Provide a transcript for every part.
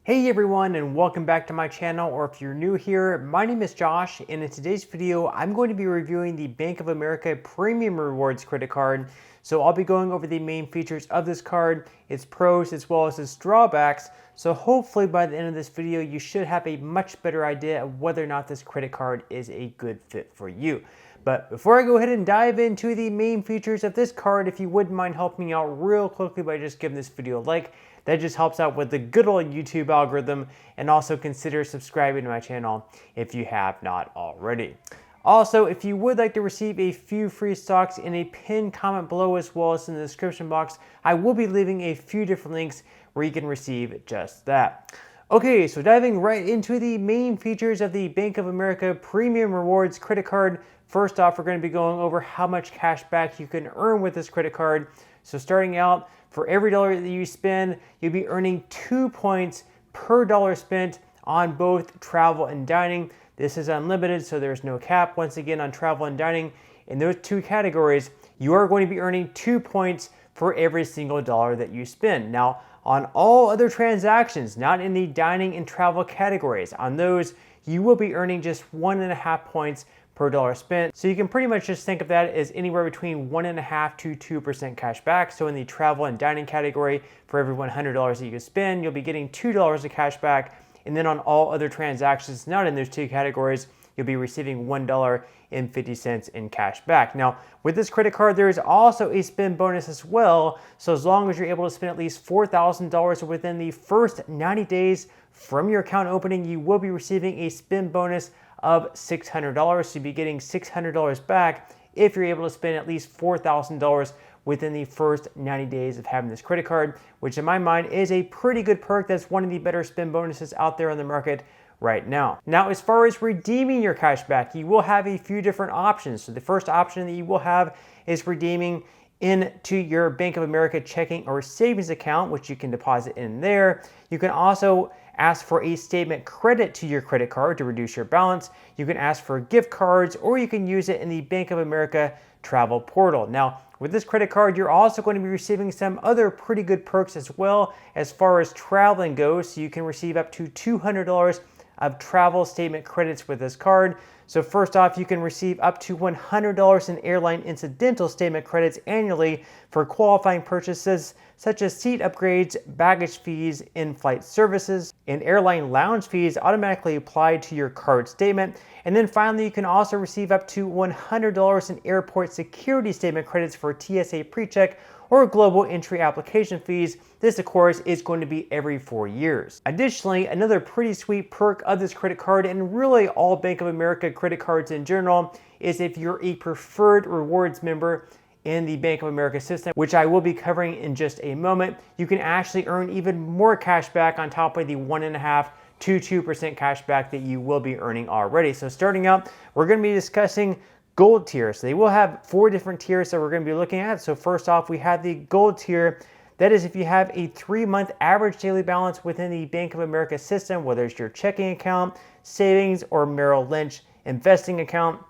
Hey everyone, and welcome back to my channel, or if you're new here, my name is Josh, and in today's video I'm going to be reviewing the Bank of America Premium Rewards credit card. So I'll be going over the main features of this card, its pros as well as its drawbacks. So hopefully by the end of this video you should have a much better idea of whether or not this credit card is a good fit for you. But before I go ahead and dive into the main features of this card, if you wouldn't mind helping me out real quickly by just giving this video a like, that just helps out with the good old YouTube algorithm, and also consider subscribing to my channel if you have not already. Also, if you would like to receive a few free stocks in a pinned comment below as well as in the description box, I will be leaving a few different links where you can receive just that. Okay, so diving right into the main features of the Bank of America Premium Rewards credit card. First off, we're going to be going over how much cash back you can earn with this credit card. So starting out, for every dollar that you spend, you'll be earning 2 points per dollar spent on both travel and dining. This is unlimited, so there's no cap. Once again, on travel and dining, in those two categories, you are going to be earning 2 points for every single dollar that you spend. Now, on all other transactions, not in the dining and travel categories, on those, you will be earning just 1.5 points per dollar spent. So you can pretty much just think of that as anywhere between 1.5% to 2% cash back. So in the travel and dining category, for every $100 that you spend, you'll be getting $2 of cash back. And then on all other transactions not in those two categories, you'll be receiving $1.50 in cash back. Now, with this credit card, there is also a spend bonus as well. So as long as you're able to spend at least $4,000 within the first 90 days from your account opening, you will be receiving a spend bonus of $600. So you'll be getting $600 back if you're able to spend at least $4,000 within the first 90 days of having this credit card, which in my mind is a pretty good perk. That's one of the better spend bonuses out there on the market right now. Now, as far as redeeming your cash back, you will have a few different options. So the first option that you will have is redeeming into your Bank of America checking or savings account, which you can deposit in there. You can also ask for a statement credit to your credit card to reduce your balance. You can ask for gift cards, or you can use it in the Bank of America travel portal. Now, with this credit card, you're also going to be receiving some other pretty good perks as well as far as traveling goes. So you can receive up to $200 of travel statement credits with this card. So first off, you can receive up to $100 in airline incidental statement credits annually for qualifying purchases such as seat upgrades, baggage fees, in-flight services, and airline lounge fees automatically applied to your card statement. And then finally, you can also receive up to $100 in airport security statement credits for TSA PreCheck or global entry application fees. This, of course, is going to be every 4 years. Additionally, another pretty sweet perk of this credit card, and really all Bank of America credit cards in general, is if you're a preferred rewards member in the Bank of America system, which I will be covering in just a moment, you can actually earn even more cash back on top of the 1.5% to 2% cash back that you will be earning already. So starting out, we're going to be discussing gold tier. So they will have 4 different tiers that we're going to be looking at. So first off, we have the gold tier. That is if you have a 3-month average daily balance within the Bank of America system, whether it's your checking account, savings, or Merrill Lynch investing account.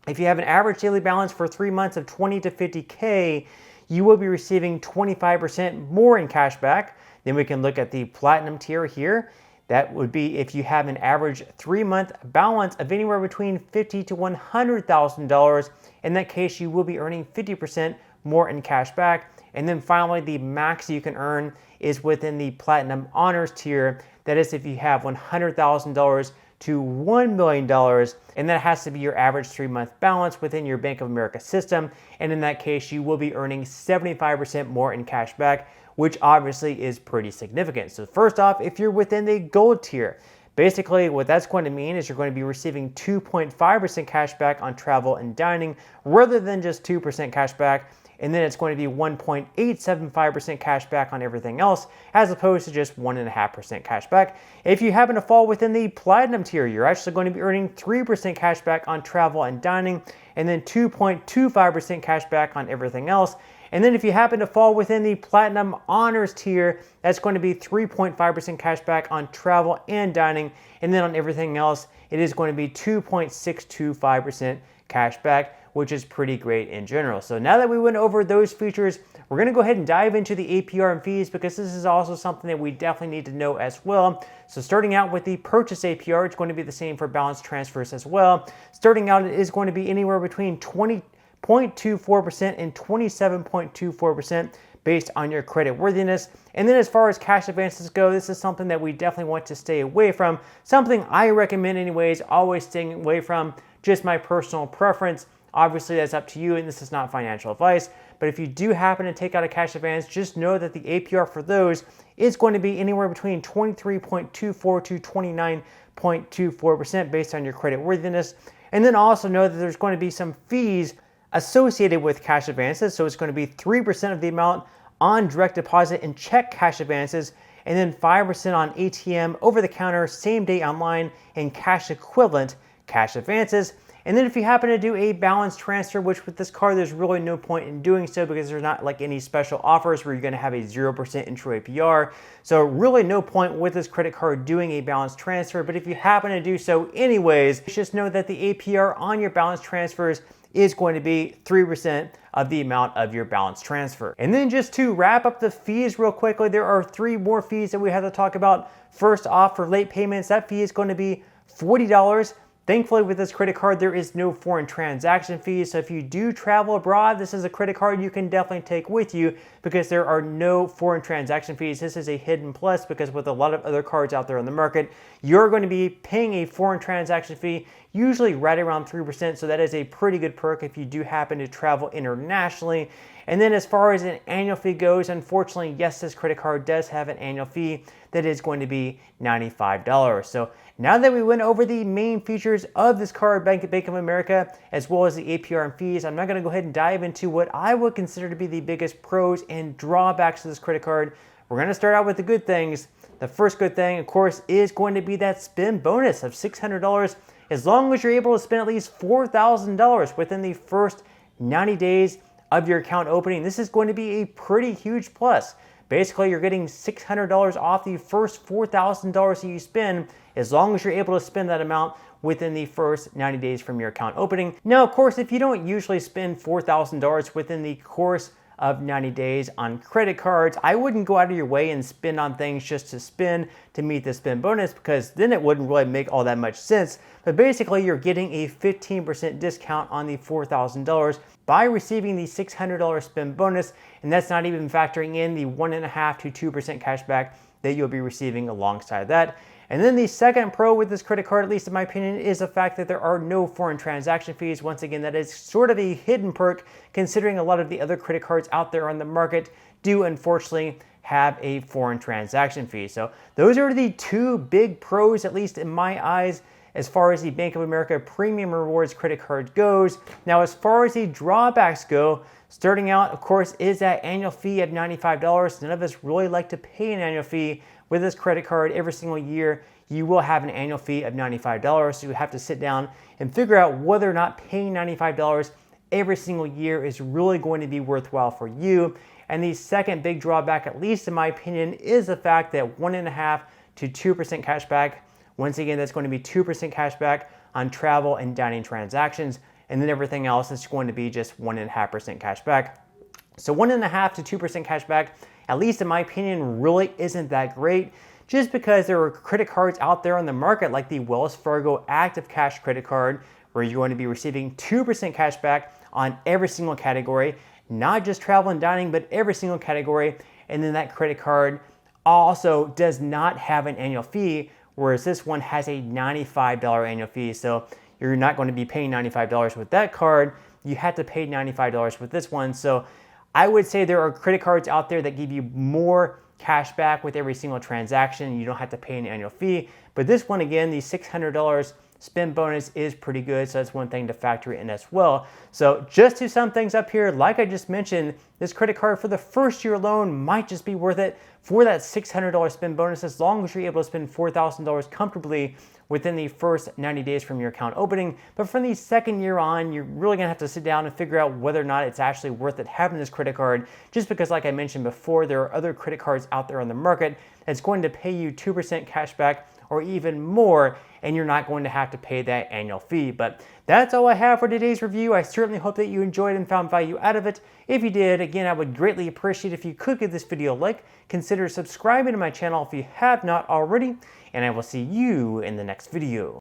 If you have an average daily balance for 3 months of 20 to 50K, you will be receiving 25% more in cash back. Then we can look at the platinum tier here. That would be if you have an average 3-month balance of anywhere between $50,000 to $100,000. In that case, you will be earning 50% more in cash back. And then finally, the max you can earn is within the platinum honors tier. That is if you have $100,000 to $1 million, and that has to be your average 3-month balance within your Bank of America system. And in that case, you will be earning 75% more in cash back, which obviously is pretty significant. So first off, if you're within the gold tier, basically what that's going to mean is you're going to be receiving 2.5% cash back on travel and dining rather than just 2% cash back. And then it's going to be 1.875% cash back on everything else, as opposed to just 1.5% cash back. If you happen to fall within the platinum tier, you're actually going to be earning 3% cash back on travel and dining, and then 2.25% cash back on everything else. And then if you happen to fall within the platinum honors tier, that's going to be 3.5% cash back on travel and dining. And then on everything else, it is going to be 2.625% cash back, which is pretty great in general. So now that we went over those features, we're going to go ahead and dive into the APR and fees because this is also something that we definitely need to know as well. So starting out with the purchase APR, it's going to be the same for balance transfers as well. Starting out, it is going to be anywhere between 20.24% and 27.24% based on your credit worthiness. And then as far as cash advances go, this is something that we definitely want to stay away from. Something I recommend anyways, always staying away from, just my personal preference. Obviously that's up to you and this is not financial advice, but if you do happen to take out a cash advance, just know that the APR for those is going to be anywhere between 23.24 to 29.24% based on your credit worthiness. And then also know that there's going to be some fees associated with cash advances. So it's going to be 3% of the amount on direct deposit and check cash advances, and then 5% on ATM, over the counter, same day online, and cash equivalent cash advances. And then if you happen to do a balance transfer, which with this card, there's really no point in doing so because there's not like any special offers where you're gonna have a 0% intro APR. So really no point with this credit card doing a balance transfer. But if you happen to do so anyways, just know that the APR on your balance transfers is going to be 3% of the amount of your balance transfer. And then just to wrap up the fees real quickly, there are 3 more fees that we have to talk about. First off, for late payments, that fee is going to be $40. Thankfully, with this credit card, there is no foreign transaction fees. So if you do travel abroad, this is a credit card you can definitely take with you because there are no foreign transaction fees. This is a hidden plus because with a lot of other cards out there on the market, you're going to be paying a foreign transaction fee, usually right around 3%. So that is a pretty good perk if you do happen to travel internationally. And then as far as an annual fee goes, unfortunately, yes, this credit card does have an annual fee that is going to be $95. So now that we went over the main features of this card, Bank of America, as well as the APR and fees, I'm now going to go ahead and dive into what I would consider to be the biggest pros and drawbacks of this credit card. We're going to start out with the good things. The first good thing, of course, is going to be that spend bonus of $600 as long as you're able to spend at least $4,000 within the first 90 days of your account opening. This is going to be a pretty huge plus. Basically, you're getting $600 off the first $4,000 that you spend as long as you're able to spend that amount within the first 90 days from your account opening. Now, of course, if you don't usually spend $4,000 within the course of 90 days on credit cards, I wouldn't go out of your way and spend on things just to spend to meet the spend bonus because then it wouldn't really make all that much sense. But basically, you're getting a 15% discount on the $4,000 by receiving the $600 spend bonus, and that's not even factoring in the 1.5% to 2% cash back that you'll be receiving alongside that. And then the second pro with this credit card, at least in my opinion, is the fact that there are no foreign transaction fees. Once again, that is sort of a hidden perk considering a lot of the other credit cards out there on the market do unfortunately have a foreign transaction fee. So those are the 2 big pros, at least in my eyes, as far as the Bank of America Premium Rewards credit card goes. Now, as far as the drawbacks go, starting out, of course, is that annual fee of $95. None of us really like to pay an annual fee with this credit card. Every single year, you will have an annual fee of $95. So you have to sit down and figure out whether or not paying $95 every single year is really going to be worthwhile for you. And the second big drawback, at least in my opinion, is the fact that 1.5% to 2% cash back. Once again, that's going to be 2% cash back on travel and dining transactions. And then everything else is going to be just 1.5% cash back. So 1.5% to 2% cash back, at least in my opinion, really isn't that great just because there are credit cards out there on the market like the Wells Fargo Active Cash credit card where you're going to be receiving 2% cash back on every single category, not just travel and dining, but every single category. And then that credit card also does not have an annual fee, whereas this one has a $95 annual fee. So you're not going to be paying $95 with that card. You have to pay $95 with this one. So I would say there are credit cards out there that give you more cash back with every single transaction. You don't have to pay an annual fee. But this one, again, the $600 spend bonus is pretty good. So that's one thing to factor in as well. So just to sum things up here, like I just mentioned, this credit card for the first year alone might just be worth it for that $600 spend bonus as long as you're able to spend $4,000 comfortably within the first 90 days from your account opening. But from the second year on, you're really gonna have to sit down and figure out whether or not it's actually worth it having this credit card, just because like I mentioned before, there are other credit cards out there on the market that's going to pay you 2% cash back or even more, and you're not going to have to pay that annual fee. But that's all I have for today's review. I certainly hope that you enjoyed and found value out of it. If you did, again, I would greatly appreciate if you could give this video a like, consider subscribing to my channel if you have not already, and I will see you in the next video.